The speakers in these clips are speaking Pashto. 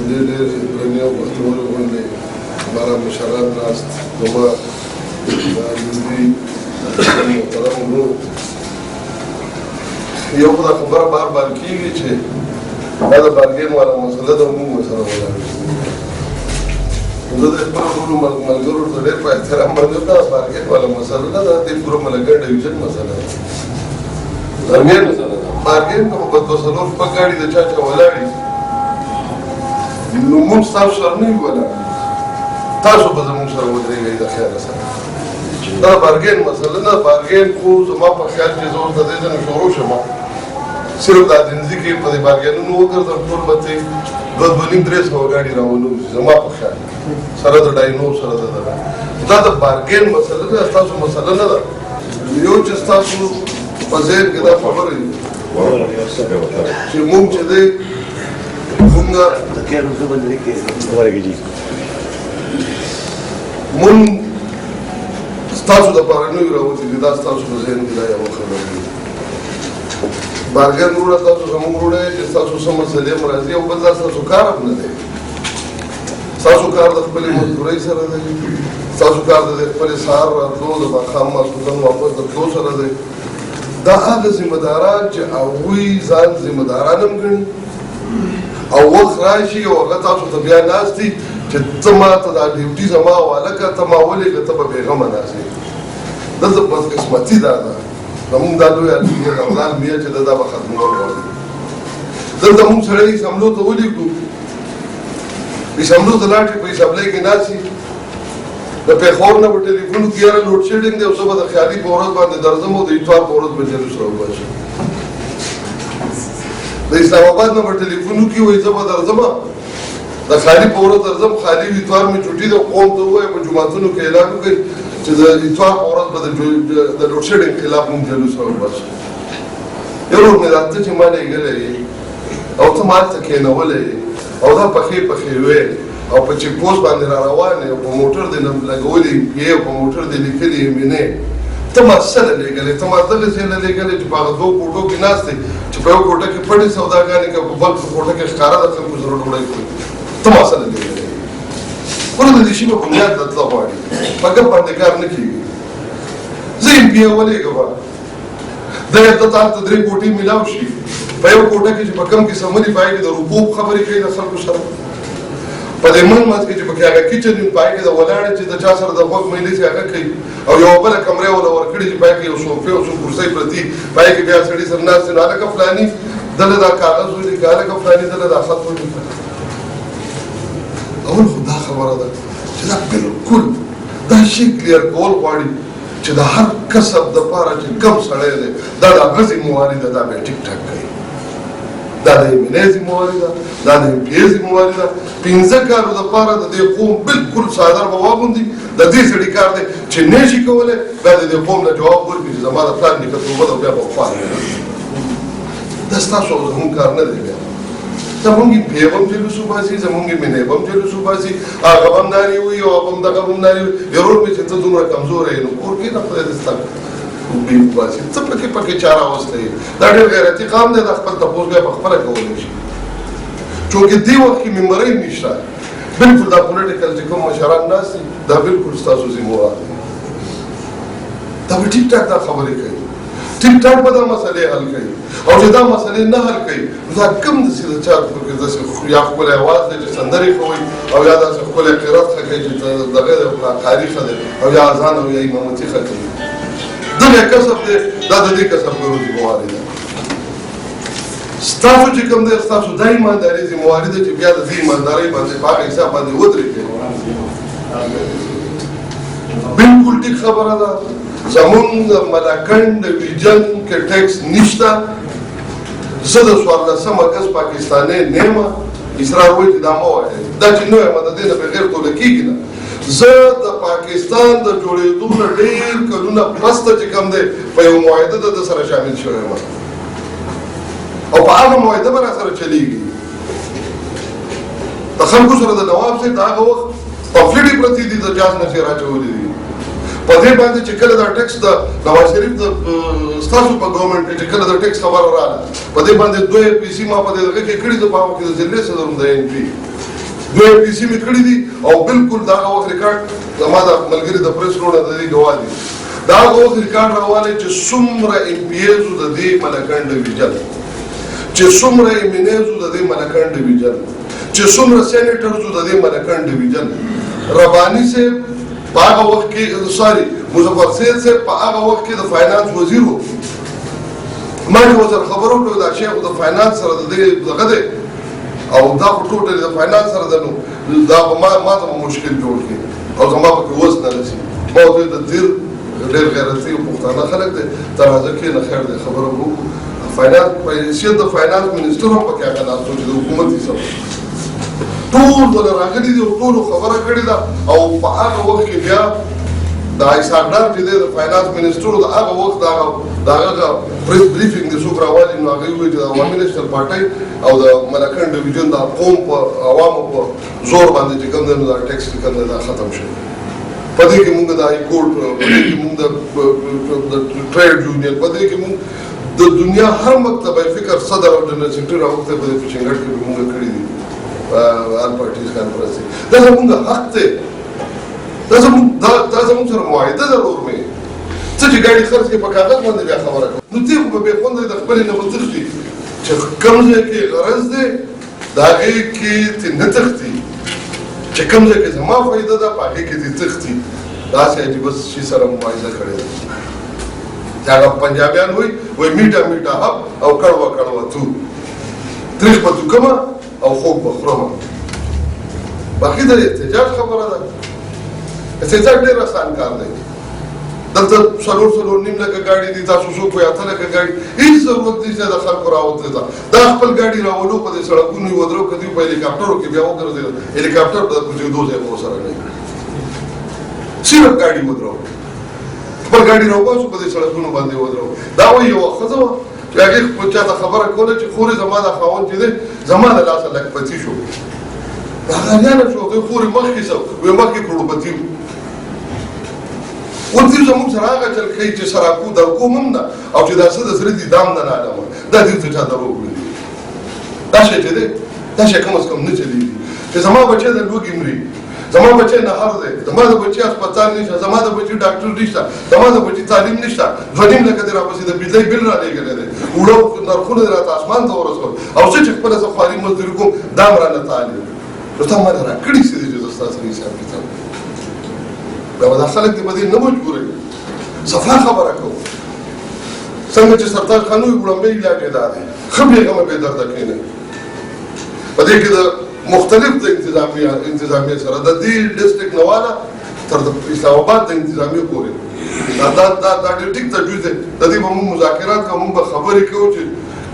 دې ډېر درنې او بختورې غونډې همارا مشران ناست زما دندي محترم ورور یو خو دا خبره بار بار کېږي چې دا د بارګین والا مسله ده موږ ورسره ولاړ زه د خپلو ټولو ملګرو ته ډېر په احترام باندې دا بارګین والا مسله نه ده د پوره ملګر ډویژن مسله ده بارګین که په دوه څلور شپږ ګاډي د چا چا ولاړې نو موږ ستاسو سره نه یو ولاړ تاسو به زموږ سره ودرېږئ د خیاله سره دا بارګین مسله نه بارګین خو زما په خیال کې زه ورته دې ته نه شروع شم صرف دا دنځي کې په دې بارګینونو وګرځم ټول به ترې دوه نیم درې سوه ګاډي راولو زما په خیال سره د ډاینو سره دا د بارګین مسله نه ستاسو مسله نه ده یو چې ستاسو په ذهن کې دا خبره وي چې موږ چې دی مونږ ستاسو دپاره نه یو راوتي دي دا ستاسو په ذهن کې دا یوه خبره وي بارګین وروڼه تاسو زموږ وروڼه یې چې ستاسو څه مسلې هم راځي او بل دا ستاسو کار هم نه دی ستاسو کار د خپلې مزدورۍ سره دی ستاسو کار د خپلې سهار راتلو د ماښام ماسپښین واپس د تلو سره دی دا هغه ذمهداران چې هغوی ځان ذمهداران هم ګڼي او وخت راشي او هغه تاسو ته بیا ناست دي چې ته ما ته دا ډیوټي زما حواله کړه ته ما ولېږه ته به بېغمه ناست یې دلته بدقسمتي دا ده زمونږ دا لویه المیه ده دا المیه چې ده دا به ختمول غواړي دلته مونږ سړی اسامبلو ته ولیږدو اسامبلو ته لاړ شي په اسامبلۍ کې ناست شي د پېښور نه به ټلیفون وکړي یاره لوډ شیډینګ دی او زه به د خیالي په ورځ باندې درځم او د اتوار په ورځ به جلوس راوباسم د اسلام آباد نه به ټلیفون وکړي وایي زه به درځم د خالي په ورځ درځم خالي اتوار مې چوټي ده قوم ته ووایه په جوماتونو کې اعلان وکړي چې د اتوار په ورځ به د لوډ شیډینګ خلاف مونږ جلوس راوباسو یو ورور مې راته چې ما لېږلی یې او ته ما هلته کېنولی یې او دا پخې پخې وې او په چیک پوسټ باندې را روان یې او په موټر دې نه لګولې پې او په موټر دې لیکلې یې مینې ته ما څه نه لېږلې ته ما دغه ځای نه لېږلې چې په هغه دوو کوټو کې ناست دی چې په یو کوټه کې پټې سوداګانې کوي په بل کوټه کې ښکاره د خلکو سره ډوډۍ خوري ته ما څه نه لېږلې ولې د دې شي په بنیاد ته تله غواړي په ګپ باندې کار نه کېږي زه یې پې ولېږم دا ته تاسو درې کوټې میلاو شي په یو کوټه کې چې په کم کې سمري پای کې د رکوب خبرې کوي د خلکو سره په دې منځ کې چې پکې هغه کچن وي پای کې د ولاړې چې د چا سره د غوږ میلې چې هغه کوي او یوه بله کمرې وله ورکړې چې پای کې یو صوفې او څو کرسۍ پرتي پای کې بیا سړي سره ناست دی نو هلکه فلاني دله دا کاغذ ولیکه هلکه فلاني دله دا خط ولیکه اول خو دا خبره ده چې دا بلکل دا شی کلیر کول غواړي چې د هر کسب دپاره چې کم سړی دی دا د هغه ذمهواري ده دا بیا ټیک ټاک کوي دا د ایمینې ذمهواري ده دا د ایم پي اې ذمهواري ده 15 کالو دپاره د دې قوم بلکل څادر به واغوندي د دې سړي کار دی چې نه شي کولی بیا د دې قوم له جواب ورکړي چې زما د پلار نیکه توبه ده بیا به وفات دا ستاسو او زموږ کار نه دی بیا زمونږ یې پې به هم جلوس وباسي زمونږ یې مینې به هم جلوس وباسي هغه به هم نارې ووایي او هغه هم دغه به هم نارې ووایي ورور مې چې ته دومره کمزوری یې نو کور کې نه خدای دې ستا وباسي څه پکې چا راوستی یې دا ډېر غیرتي قام دی دا خپل تپوس بیا په خپله کولی شي چونکې دې وخت کې ممبرۍ نشته بلکل دا پولیټیکل چې کوم مشران ناست دي دا بلکل ستاسو ذمهوار دی دا به ټیک ټاک دا خبرې کوي ټیک ټاک به دا مسلې حل کوي او چې دا مسلې نه حل کوي نو دا کم داسې د چا داسې یا ښکلی اواز دی چې سندرې ښه وایي او یا داسې ښکلی قرت ښه کوي چې دغه دی قاري ښه دی او یا اذان او یا امامتي ښه کوي دغه کسب دی دا د دې کسبګرو ذمهواري ده ستاسو چې کوم دی ستاسو دا ایمانداري ذمهواري ده چې بیا د دې ایماندارۍ باندې په هغه حساب باندې ودرېږئ بلکل ټیک خبره ده زمونږ د ملاکنډ ډویژن کې ټیکس نشته زه د 14 اګست پاکستانی نه یم اسرار وایي چې دا مه وایئ دا چې نه یم د دې نه بغیر توله کېږي نه زه د پاکستان د جوړېدو نه ډېر کلونه پسته چې کوم دی په یو معاهده د سره شامل شوی یم او په هغه معاهده به را سره چلیږي د خلکو سره د نواب صاحب د هغه وخت پمفلېټې پرتې دي د جاز نښې راچولې دي په دې باندې چې کله دا ټیکس د نواز شریف د ستاسو په ګورنمنټ کې چې کله د ټیکس خبره راغله په دې باندې 2 پیسې ما په دې دغه کې کړي د په هغه کې د ضلعې صدر هم د این پي دوی پیسې مې کړي دي او بالکل دغه وخت ریکارډ زما د ملګري د پریس روډ د دې ګواه دي دا هغه وخت ریکارډ راوالی چې څومره ایم پی ایزو د دې ملکن ډویژن چې څومره ایم این ایزو د دې ملکن ډویژن چې څومره سینیټرزو د دې ملکن ډویژن رباني صاحب په هغه وخت کې سوري مظفر سید صاحب په هغه وخت کې د فاینانس وزیر و ما چې ورسره خبر وکړو دا شیخ د فاینانس سره د دې دغه دی او دا خو ټوټل د فاینانس سره ده نو دا به ما ته مشکل جوړ کړي او زما پکې وس نه رسي ما ورته د تیر ډېر غیرتي او پښتانه خلک دی ته راځه کښېنه خیر دی خبره به وکړو فاینانس د فاینانس منسټر هم پکې هغه ناست و چې د حکومت حساب ټول دله راغلي دي او ټولو خبره کړې ده او په هغه وخت کې بیا د اسحاق ډار چې دی د فاینانس منسټر د هغه وخت د هغه پریس بریفینګ د څوک راوالي نو هغه وایي چې د عوامي نیشنل پارټۍ او د ملکن ډویژن د قوم په عوامو په زور باندې چې کوم دی نو دا ټیکس چې کوم دی دا ختم شي په دې کې مونږ د های کورټ په دې کې مونږ د ټریډ یونین په دې کې مونږ د دنیا هر مکتبه فکر صدر او جنرال سیکرټري راوخته په دې پچنګړ کې مونږ کړی دي آل پارټیز کانفرنس دا زمونږ حق دی دا زمونږ سره معاهده ده ورور مې څه چې ګاډي خرڅ کې په کاغذ باندې بیا خبره کوم نو دې خو به بې خونده د خپلې نه به تښتي چې کوم ځای کې غرض دی د هغې کې ته نه تښتي چې کوم ځای کې زما فایده ده په هغې کې دې تښتي داسې عجیبه شي سره مبارزه کړې ده چې هغه پنجابیان وایي میټه میټه حب او کړوه کړوه تو تریخ به توکمه او خوږ به خورمه باقي د احتجاج خبره ده احتجاج ډېر اسان کار دی دلته څلور نیم لکه ګاډي دي تاسو څوک وایي اته لکه ګاډي هېڅ ضرورت نشته د خلکو راوتلو ته دا خپل ګاډي راولو په دې سړکونو یې ودرو که دوی په هلیکاپټرو کې بیا وګرځېدل هلیکاپټر د کوزېدو ځای به ورسره نه وي صرف ګاډي ودرو خپل ګاډي راوباسو په دې سړکونو باندې ودرو دا وایي یوه ښځه وه چې هغې چاته خبره کوله چې خورې زما دا خاوند چې دی زما د لاسه لکپتي شو غریانه شو دوی خورې مخکې څه وایي مخکې کروڑپتي و اوس دوی زموږ سره هغه چل کوي چې سراکو درکوم هم نه او چې دا څه د زړه دي دام نه نالمه دا دوی ته چا دروغ ویلي دا شی چې دی دا شی کم از کم نه چلېږي چې زما بچی د لوږې مري زما بچی نهر دی زما د بچی هسپتال نشته زما د بچی ډاکټر نشته زما د بچی تعلیم نشته 2.5 لکه دی راپسې د بجلۍ بل رالېږلی دی اوړه نرخونه دی راته اسمان ته ورسول او زه چې خپله زه خواري مزدوري کوم دا هم رانه تعلیم نو تا ما راکړي څه دي چې زه ستا سره حساب کتاب بیا به دا خلک دې په دې نه مجبوروي صفا خبره کوو څنګه چې سرتاج خان وایي وړاندې علاج یې دا دی ښه بېغمه بې درده کښېنئ په دې کې د مختلف د انتظامیه سره د دې ډسټرکټ نه واله تر د اسلام آباد د انتظامیه پورې دا ډېر ټیک تجویز دی د دې به مونږ مذاکرات کوو مونږ به خبرې کوو چې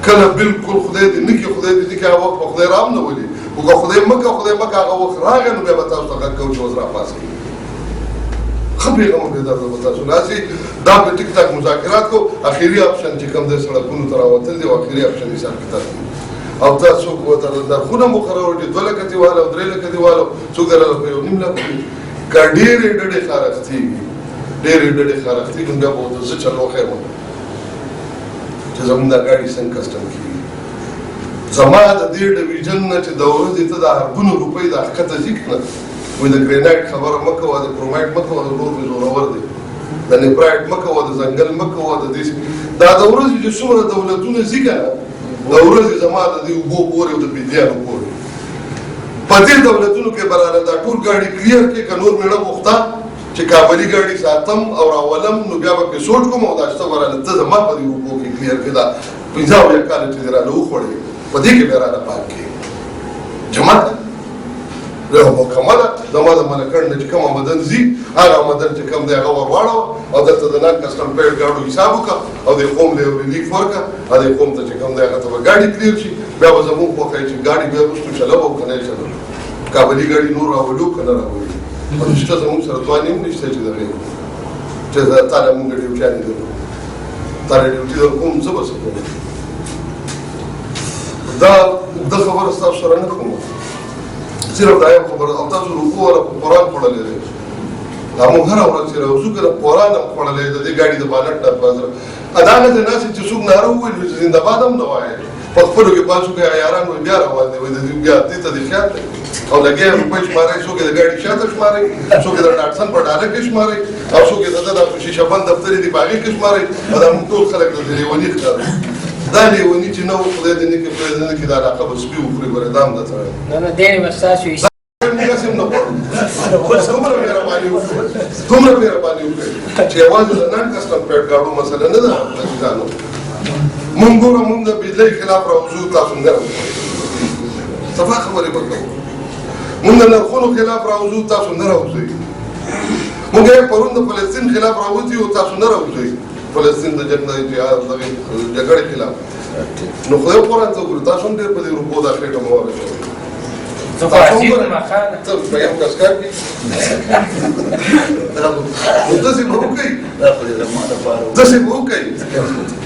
کله بالکل خدای دې نه کړي خدای دې چې هغه وخت به خدای رام نه ولي خو که خدای مکه هغه وخت راغی نو بیا به تاسو ته غږ کوو چې اوس راپاڅئ ښه بېغمه بېدرده به تاسو ناستئ دا به ټیک ټاک مذاکرات کوو اخري اپشن چې کوم دی سړکونو ته راوتل دی او اخري اپشن حساب کتاب دی او تاسو نرخونه مقرر دي 2 لکه دیواله او 3 لکه دیواله څوک دلته په 1.5 لکه کا ډېرې ډېرې خارښتېږي نو بیا به ورته زه چل وښیم چې زموږ دا ګاډي څنګه کسټم کېږي زما د دې ډویژن نه چې د ورځې ته د اربونو روپۍ دا ښکته ځي که نه وایي د ګرینایټ خبره مه کوه د کرومایټ مه کوه د نور مې زورور دی د نیپرایټ مه کوه د ځنګل مه کوه د دې دا د ورځې چې څومره دولتونه ځي که نه د ورځې زما د دې اوبو پورې او د بېدیانو پورې په دې دولتونو کې برانه دا ټول ګاډي کلیر کې که نور مېړه غوښته چې کابلي ګاډي ساتم او راولم نو بیا به پرې سوچ کوم او دا شته برانه ته زما په دې اوبو کې کلیر کې دا 50 کاله چې دې رانه وخوړې په دې کې بیا رانه پاک کړې جماعت مکمله زما د ملکن نه چې کوم آمدن ځي هغه آمدن چې کوم دی هغه ور واړوه او دلته د نان کسټم پیډ ګاډو حساب وکړه او د قوم له ریلیف ورکړه او د قوم ته چې کوم دی هغه ته به ګاډي کلیر شي بیا به زموږ خوښه چې ګاډي بیا وروستو چلوه او که نه یې چلوه کابلي ګاډي نور راولو که نه راولو او شته زموږ سره دوانې هم نشته چې دغې چې تا نه مونږ ډیوټیانې درکړو تا نه ډیوټي در کوم زه به څه کوم دا اوږده خبره ستاسو سره نه کوم صرف دا یو خبره او تاسو رکوع والا په قرآن خوړلی دی دا مونږ هره ورځ چې راوځو که د قرآن هم خوړلی د دې ګاډي د بانټ نه په دا هغه ځای ناست چې څوک ناره وویل چې زنده‌باد هم نه وایې په خپلو کې پاسو کې عیاران وایي بیا روان دی، وایي د دوی بیا دې ته دې خیال دی او لګیا روپۍ شمارئ، څوک یې د ګاډي شاته شمارئ، څوک یې د ډاټسن په ډاله کې شمارئ او څوک یې د ده د شیشه بند دفتر دي په هغې کې شمارئ او دا موږ ټول خلک د لیوني ښکارو. دا لیوني چې نه و خدای دې نه کړي خدای دې نه کړي دا علاقه به سپي وخوري ګورې دا هم ده سړی نه دی به ستاسو موږ هسې هم نه غواړو. دومره مهرباني وکړئ، دومره مهرباني وکړئ چې یوازې د نن کسټم پیډ ګاډو مسله نه ده عزیزانو. موږ ګوره موږ د بجلۍ خلاف راوځو، تاسو نه راوځئ، صفا خبرې به کوو. موږ د نرخونو خلاف راوځو، تاسو نه راوځئ. موږ پرون د فلسطین خلاف راوځي او تاسو نه راوځئ، فلسطین د جنګ د جګړې خلاف. نو خدای قرآن ته وګورئ، تاسو هم ډېر په دې روپو دا خېټه مه ورچوئ. ته په یو کس کار کوي نو داسې به وکړئ، داسې به وکړئ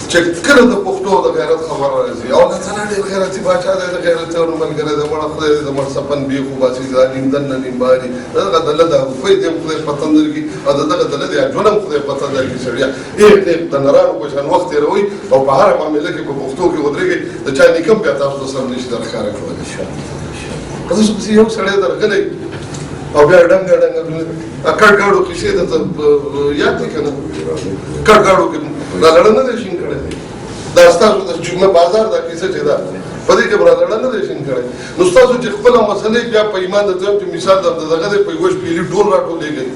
چې کله د پښتو د غیرت خبره راځي او الله تعالی ډېر غیرتي باچا دی، د غیرتیانو ملګری دی، مړه خدای دې د مړ سپن بیخ وباسي، دا نیم دننه نیم باري، دغه دله د روپۍ دې هم خدای پتن درکړي او د دغه دله د ژوند هم خدای پتن درکړي. سړیا د نرانو په شان وخت تېروئ او په هره معامله کې په پښتو کې ودرېږئ، د چا نیکه هم بیا تاسو ته سر نشي درښکاره کولی. تاسو پسې یو سړی درغلی او بیا ډنګه ډنګه کټ ګاډو کیسې درته یاد دی که نه؟ کټ ګاډو کې را لړه نه دی شین کړی دی، دا ستاسو د جمعه بازار دا کیسه چې ده په دې کې به را لړه نه دی شین کړی. نو ستاسو چې خپله مسلې بیا په ایمان درته وایم چې مثال د دغه دی په یوه شپېلي ډول راټولېږئ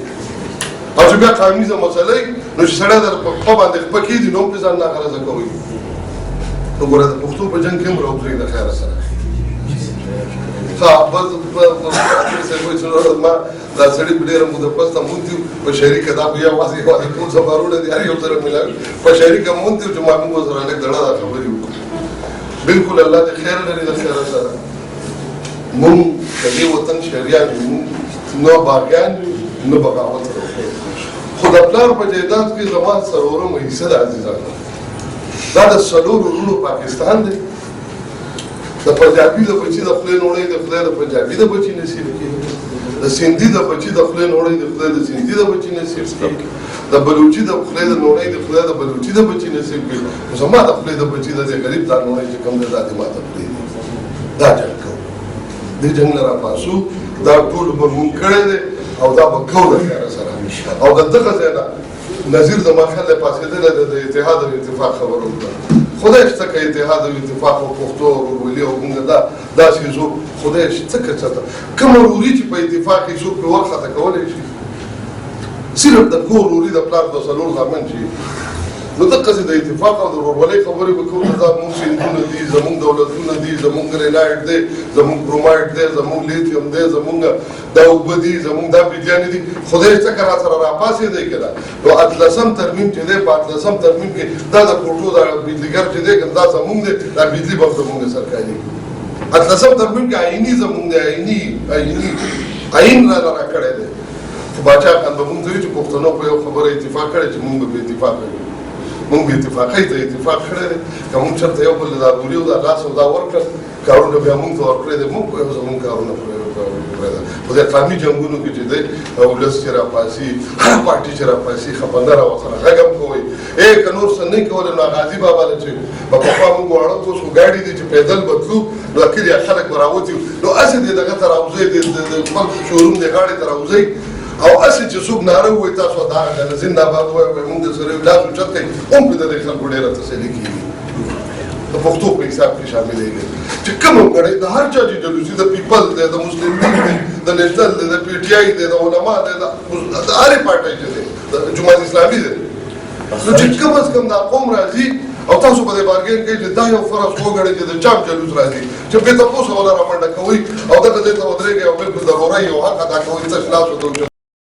او چې بیا قامیزه مسله نو چې سړی در په پښه باندې خپه کېږي نو هم پرې ځان ناغرضه کوئ. نو ګوره د پښتو په جنګ کې هم راوځئ د خیره سره. ما دا سړي په ډېره موده پس ته مونږ دي په شریکه دا خو یوازې ټول سفارونه دي هر یو سره ملاوي په شریکه مونږ دي چې ما موږ ورسره لږ دړه دا خبرې وکړو. بالکل الله دې خیر لري د خیره سره. مونږ د دې وطن شهریان یو، نه باغیان یو نه بغاوت کوو، خو د پلار په جایداد کې زما څلورمه حصه ده عزیزانو. دا د څلورو وروڼو پاکستان دی. د پنجابي د بچي د خولې نوړی د خدای د پنجابي د بچي نصیب کړي، د سندي د بچي د خولې نوړی د خدای د سندي د بچي نصیب کړي، د بلوچي د خولې د نوړی د خدای د بلوچي د بچي نصیب کړي. نو زما د خولې د بچي د دې غریب دا نوړی چې کوم دی دا دې ماته پرېږدي. دا جنګ کوو، دې جنګ نه راپاسو، دا ټول عمر مونږ کړی دی او دا به کوو د خیره سره. او د دغه ځای نه نظیر زما خیال دی پاڅېدلی دی د اتحاد او اتفاق خبره وکړه. خدای شته که اتحاد او اتفاق او پښتو او ورورولي او موږ داسې ځو، خدای شته که څه ته کوم وروري چې په اتفاق کې څوک پرې ورخطه کولی شي، صرف د کور وروري د پلار د څلور زامن شي. نو دقسې د اتفاق او د ورورولۍ خبرې به کوو. دا زموږ سیندونه دي، زموږ دولتونه دي، زموږ ګرینایډ دی، زموږ برومایډ دی، زموږ لیتیم دی، زموږ دا اوبه دي، زموږ دا بجلیانې دي. خدای شته که را سره راپاڅېدی که نه نو اتلسم ترمیم چې دی په اتلسم ترمیم کې دا د کوټو دا بجلیګر چې دی که دا زموږ دی، دا بجلي به هم زموږ دی سرکاري. اتلسم ترمیم کې آئیني زموږ دی، آئین را کړی دی. خو باچا خان به مونږ ته وایي چې پښتنو په یو خبره اتفاق کړی چې مونږ به بې اتفاقه یو. مونږ بې اتفاقۍ ته اتفاق کړی دی. که مونږ چېرته یو بل دا بوري او دا لاس او دا ورکړل کارونه بیا مونږ ته ورکړی دی، مونږ به زمونږ کارونه خو د اسلامي جنګونو کې چې دی ولس چې راپاسي، هر پارټي چې راپاسي خپنده را ورسره غږ هم کوئ. که نور څه نه کولی نو غازي بابا له چې په پخوا مونږ واړه اوس خو ګاډي دي چې پیدل به تلو نو د کلي خلک به راوځي نو هسې دې دغه ته راوځئ، د خپل شوروم د غاړې ته راوځئ او هسې چې څوک ناره ووایي تاسو دا زنده‌باد ووایئ مونږ د سره لاس اوچت کوئ هم پرې د دې خلکو ډېره تسلي کېږي. د پښتو په حساب کې شاملېږي چې کوم هم ګڼئ د هر چا چې جلوسي د پیپل دی، د مسلم لیګ دی، د نیشنل دی، د پی ټي آی دی، د علما دی، د هرې پارټۍ چې دی، د جماعت اسلامي دی، نو چې کم از کم دا قوم راځي او تاسو په دې بارګین کې چې دا یو فرض وګڼئ چې د چا جلوس راځي چې بې تپوسه ولا رامنډه کوئ او دغه ځای ته ودرېږئ او بالکل ضروري او حق ادا کوئ تش لاس ورته